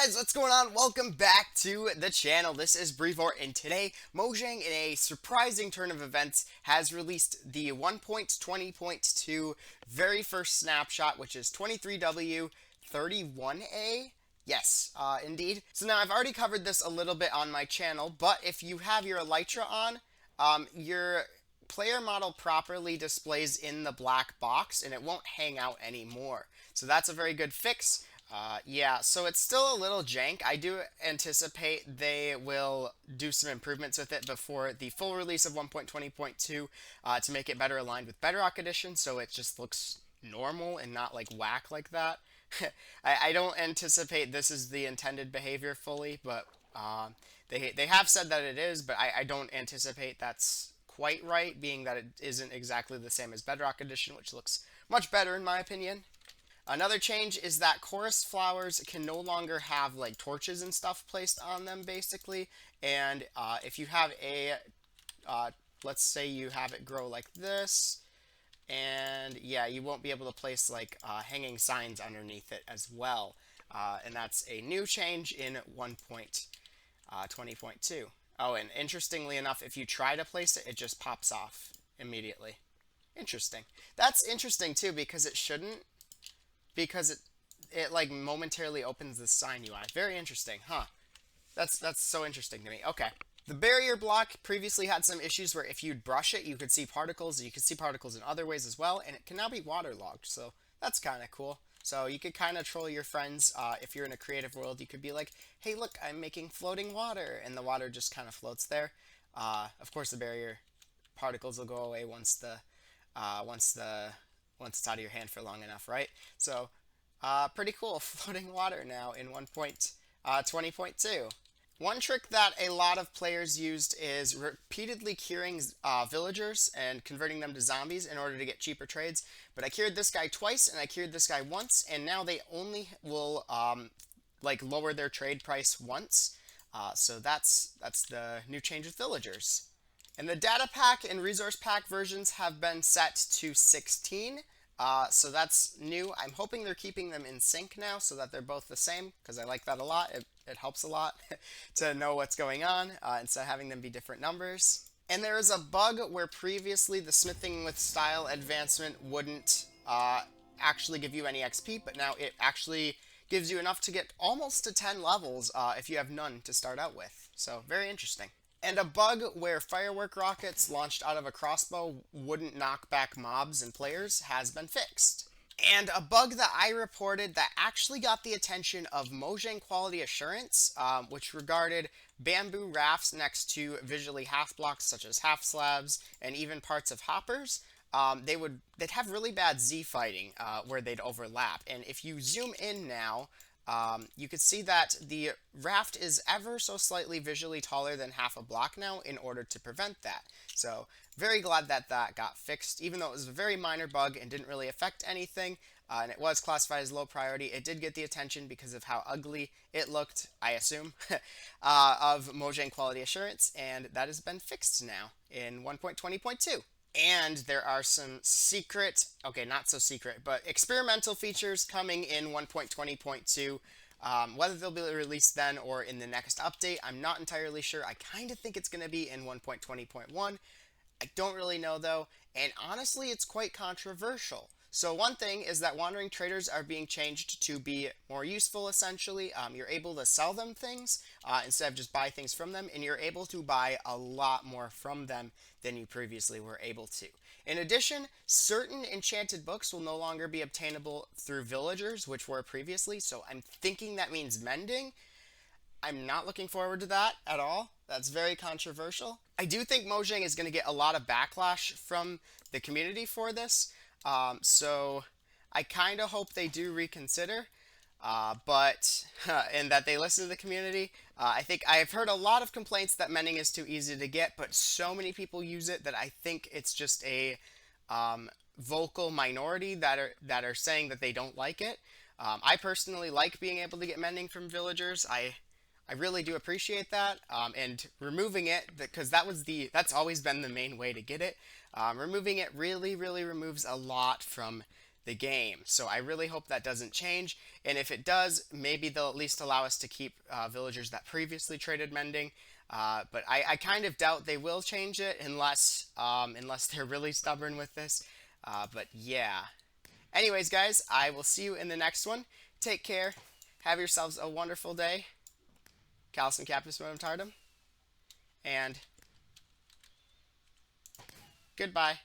guys, what's going on? Welcome back to the channel. This is Brevort, and today Mojang, in a surprising turn of events, has released the 1.20.2 very first snapshot, which is 23w31a. Yes, indeed. So now I've already covered this a little bit on my channel, but if you have your Elytra on, your player model properly displays in the black box and it won't hang out anymore. So that's a very good fix. Yeah, so it's still a little jank. I do anticipate they will do some improvements with it before the full release of 1.20.2 to make it better aligned with Bedrock Edition, so it just looks normal and not like whack like that. I don't anticipate this is the intended behavior fully, but they have said that it is, but I don't anticipate that's quite right, being that it isn't exactly the same as Bedrock Edition, which looks much better in my opinion. Another change is that chorus flowers can no longer have like torches and stuff placed on them, basically. And if you have a, let's say you have it grow like this, and yeah, you won't be able to place like hanging signs underneath it as well. And that's a new change in 1.20.2. Oh, and interestingly enough, if you try to place it, it just pops off immediately. Interesting. That's interesting too, because it shouldn't, because it like momentarily opens the sign UI. Very interesting, huh? That's so interesting to me. Okay. The barrier block previously had some issues where if you'd brush it, you could see particles. You could see particles in other ways as well, and it can now be waterlogged, so that's kind of cool. So you could kind of troll your friends. If you're in a creative world, you could be like, hey, look, I'm making floating water, and the water just kind of floats there. Of course, the barrier particles will go away once it's out of your hand for long enough, right? So, pretty cool. Floating water now in 1.20.2. One trick that a lot of players used is repeatedly curing villagers and converting them to zombies in order to get cheaper trades. But I cured this guy twice and I cured this guy once, and now they only will like lower their trade price once. So that's the new change with villagers. And the data pack and resource pack versions have been set to 16. So that's new. I'm hoping they're keeping them in sync now so that they're both the same, because I like that a lot. It helps a lot to know what's going on instead of having them be different numbers. And there is a bug where previously the smithing with style advancement wouldn't actually give you any XP, but now it actually gives you enough to get almost to 10 levels if you have none to start out with. So very interesting. And a bug where firework rockets launched out of a crossbow wouldn't knock back mobs and players has been fixed. And a bug that I reported that actually got the attention of Mojang Quality Assurance, which regarded bamboo rafts next to visually half blocks such as half slabs and even parts of hoppers. They'd have really bad Z fighting where they'd overlap. And if you zoom in now, you could see that the raft is ever so slightly visually taller than half a block now in order to prevent that. So very glad that that got fixed, even though it was a very minor bug and didn't really affect anything, and it was classified as low priority. It did get the attention because of how ugly it looked, I assume, of Mojang Quality Assurance, and that has been fixed now in 1.20.2. And there are some secret, okay, not so secret, but experimental features coming in 1.20.2. Whether they'll be released then or in the next update, I'm not entirely sure. I kind of think it's going to be in 1.20.1. I don't really know though, and honestly, it's quite controversial. So one thing is that wandering traders are being changed to be more useful, essentially. You're able to sell them things instead of just buy things from them, and you're able to buy a lot more from them than you previously were able to. In addition, certain enchanted books will no longer be obtainable through villagers, which were previously, so I'm thinking that means mending. I'm not looking forward to that at all. That's very controversial. I do think Mojang is going to get a lot of backlash from the community for this. So I kind of hope they do reconsider, and that they listen to the community. I think I've heard a lot of complaints that mending is too easy to get, but so many people use it that I think it's just a vocal minority that are saying that they don't like it. I personally like being able to get mending from villagers. I really do appreciate that, and removing it, because that's always been the main way to get it. Removing it really removes a lot from the game. So I really hope that doesn't change. And if it does, maybe they'll at least allow us to keep villagers that previously traded mending. But I kind of doubt they will change it unless they're really stubborn with this. But yeah. Anyways, guys, I will see you in the next one. Take care. Have yourselves a wonderful day. Calusum Capus Modum Tardum. And goodbye.